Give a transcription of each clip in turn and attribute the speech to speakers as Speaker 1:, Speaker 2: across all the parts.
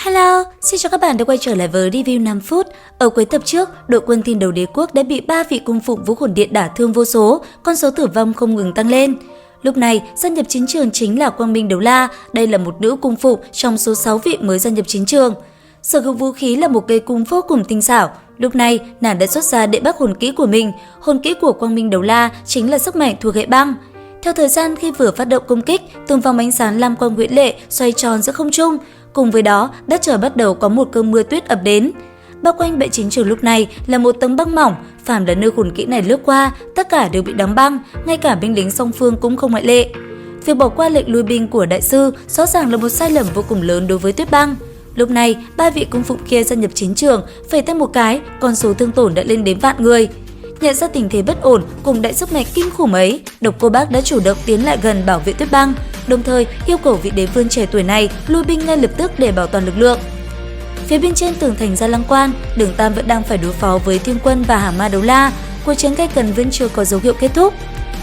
Speaker 1: Hello, xin chào các bạn đã quay trở lại với review 5 phút. Ở cuối tập trước, đội quân thiên đấu đế quốc đã bị 3 vị cung phụng Vũ Hồn Điện đả thương vô số, con số tử vong không ngừng tăng lên. Lúc này, gia nhập chiến trường chính là Quang Minh Đấu La, đây là một nữ cung phụng trong số 6 vị mới gia nhập chiến trường. Sở hữu vũ khí là một cây cung vô cùng tinh xảo. Lúc này, nàng đã xuất ra đệ bắc hồn kỹ của mình. Hồn kỹ của Quang Minh Đấu La chính là sức mạnh thuộc hệ băng. Theo thời gian khi vừa phát động công kích, từng vòng ánh sáng lam quang huyễn lệ xoay tròn giữa không trung. Cùng với đó, đất trời bắt đầu có một cơn mưa tuyết ập đến. Bao quanh bệ chiến trường lúc này là một tấm băng mỏng, phàm là nơi hồn kỹ này lướt qua, tất cả đều bị đóng băng, ngay cả binh lính song phương cũng không ngoại lệ. Việc bỏ qua lệnh lui binh của đại sư rõ ràng là một sai lầm vô cùng lớn đối với tuyết băng. Lúc này, 3 vị cung phụng kia gia nhập chiến trường, phẩy tay một cái, con số thương tổn đã lên đến vạn người. Nhận ra tình thế bất ổn cùng đại sức mạnh kinh khủng ấy, Độc Cô Bác đã chủ động tiến lại gần bảo vệ tuyết băng, đồng thời yêu cầu vị đế vương trẻ tuổi này lui binh ngay lập tức để bảo toàn lực lượng. Phía bên trên tường thành Gia Lăng Quan, Đường Tam vẫn đang phải đối phó với Thiên Quân và Hà Ma Đấu La, cuộc chiến gay cấn vẫn chưa có dấu hiệu kết thúc.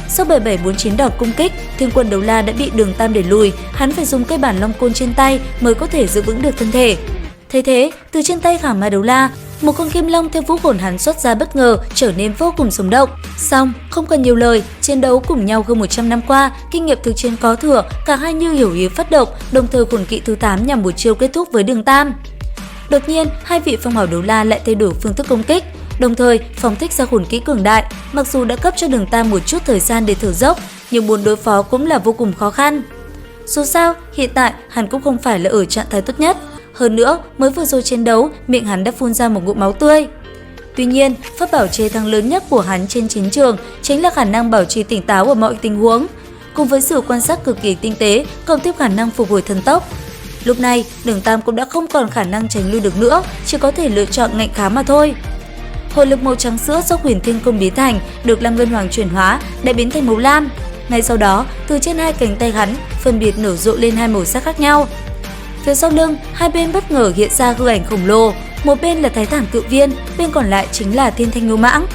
Speaker 1: Sau 7749 đòn công kích, Thiên Quân Đấu La đã bị Đường Tam đẩy lùi, hắn phải dùng cây bản long côn trên tay mới có thể giữ vững được thân thể. Thấy thế, từ trên tay Hà Ma Đấu La, một con kim long theo vũ hồn hắn xuất ra bất ngờ trở nên vô cùng sống động. Xong, không cần nhiều lời, chiến đấu cùng nhau hơn 100 năm qua, kinh nghiệm thực chiến có thừa, cả hai như hiểu ý phát động, đồng thời hồn kỹ thứ 8 nhằm một chiêu kết thúc với Đường Tam. Đột nhiên, hai vị phong hào đấu la lại thay đổi phương thức công kích, đồng thời phóng thích ra hồn kỹ cường đại. Mặc dù đã cấp cho Đường Tam một chút thời gian để thở dốc, nhưng muốn đối phó cũng là vô cùng khó khăn. Dù sao, hiện tại hắn cũng không phải là ở trạng thái tốt nhất. Hơn nữa, mới vừa rồi chiến đấu, miệng hắn đã phun ra một ngụm máu tươi. Tuy nhiên, pháp bảo chế thắng lớn nhất của hắn trên chiến trường chính là khả năng bảo trì tỉnh táo ở mọi tình huống. Cùng với sự quan sát cực kỳ tinh tế, cộng thêm khả năng phục hồi thần tốc. Lúc này, Đường Tam cũng đã không còn khả năng tránh lui được nữa, chỉ có thể lựa chọn ngạnh kháng mà thôi. Hồn lực màu trắng sữa do Huyền Thiên Công biến thành được Lam Ngân Hoàng chuyển hóa đã biến thành màu lam. Ngay sau đó, từ trên hai cánh tay hắn phân biệt nở rộ lên hai màu sắc khác nhau. Phía sau lưng, hai bên bất ngờ hiện ra hư ảnh khổng lồ, một bên là Thái Thản Cự Viên, bên còn lại chính là Thiên Thanh Ngưu Mãng.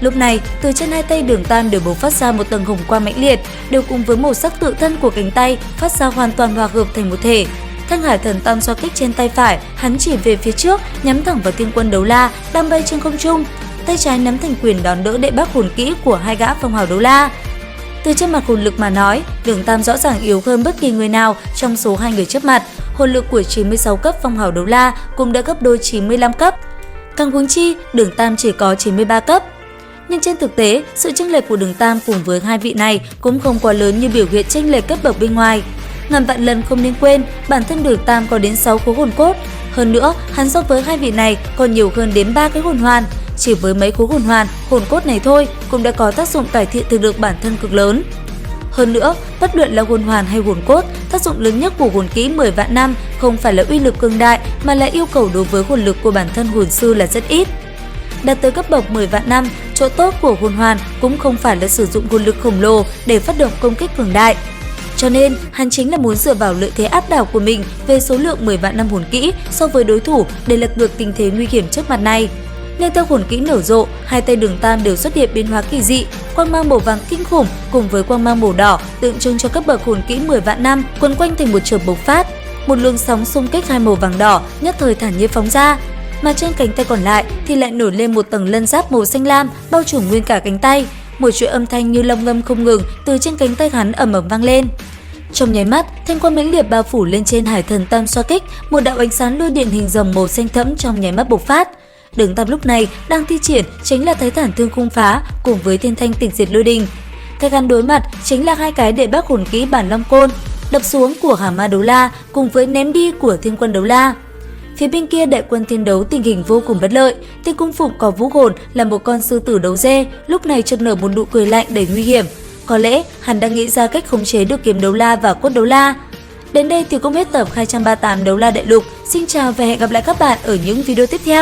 Speaker 1: Lúc này, từ trên hai tay Đường Tam đều bộc phát ra một tầng hồng quang mãnh liệt, đều cùng với màu sắc tự thân của cánh tay phát ra hoàn toàn hòa hợp thành một thể. Thanh Hải Thần Tam xoa kích trên tay phải, hắn chỉ về phía trước, nhắm thẳng vào Thiên Quân Đấu La đang bay trên không trung, tay trái nắm thành quyền đón đỡ đệ bắc hồn kỹ của hai gã phong hào đấu la. Từ trên mặt hồn lực mà nói, Đường Tam rõ ràng yếu hơn bất kỳ người nào trong số hai người trước mặt. Hồn lực của 96 cấp phong hào đấu la cũng đã gấp đôi 95 cấp. Càng huống chi, Đường Tam chỉ có 93 cấp. Nhưng trên thực tế, sự chênh lệch của Đường Tam cùng với hai vị này cũng không quá lớn như biểu hiện chênh lệch cấp bậc bên ngoài. Ngàn vạn lần không nên quên, bản thân Đường Tam có đến 6 khối hồn cốt. Hơn nữa, hắn so với hai vị này còn nhiều hơn đến 3 cái hồn hoàn. Chỉ với mấy khối hồn cốt này thôi cũng đã có tác dụng cải thiện thực lực bản thân cực lớn. Hơn nữa, bất luận là hồn hoàn hay hồn cốt, tác dụng lớn nhất của hồn kỹ 10 vạn năm không phải là uy lực cường đại mà là yêu cầu đối với hồn lực của bản thân hồn sư là rất ít. Đạt tới cấp bậc 10 vạn năm, chỗ tốt của hồn hoàn cũng không phải là sử dụng hồn lực khổng lồ để phát động công kích cường đại. Cho nên, hắn chính là muốn dựa vào lợi thế áp đảo của mình về số lượng 10 vạn năm hồn kỹ so với đối thủ để lật ngược tình thế nguy hiểm trước mặt này. Nên theo hồn kỹ nở rộ, hai tay Đường Tam đều xuất hiện biến hóa kỳ dị, quang mang màu vàng kinh khủng cùng với quang mang màu đỏ tượng trưng cho cấp bậc hồn kỹ 10 vạn năm quấn quanh thành một chởm bộc phát. Một luồng sóng xung kích hai màu vàng đỏ nhất thời thản nhiên phóng ra, mà trên cánh tay còn lại thì lại nổi lên một tầng lân giáp màu xanh lam bao trùm nguyên cả cánh tay. Một chuỗi âm thanh như long ngâm không ngừng từ trên cánh tay hắn ầm ầm vang lên. Trong nháy mắt, thanh quang mãnh liệt bao phủ lên trên Hải Thần Tam xoa kích, một đạo ánh sáng lôi điện hình rồng màu xanh thẫm trong nháy mắt bộc phát. Đường Tam lúc này đang thi triển chính là Thái Thản Thương Khung Phá cùng với Thiên Thanh Tịch Diệt Lôi Đình. Thay hắn đối mặt chính là hai cái đệ bắc hồn kỹ bản long côn, đập xuống của Hà Ma Đấu La cùng với ném đi của Thiên Quân Đấu La. Phía bên kia đại quân thiên đấu tình hình vô cùng bất lợi, tên cung phụng có vũ hồn là một con sư tử đấu dê, lúc này chợt nở một nụ cười lạnh đầy nguy hiểm. Có lẽ hắn đang nghĩ ra cách khống chế được kiếm đấu la và cốt đấu la. Đến đây thì cũng hết tập 238 Đấu La Đại Lục. Xin chào và hẹn gặp lại các bạn ở những video tiếp theo.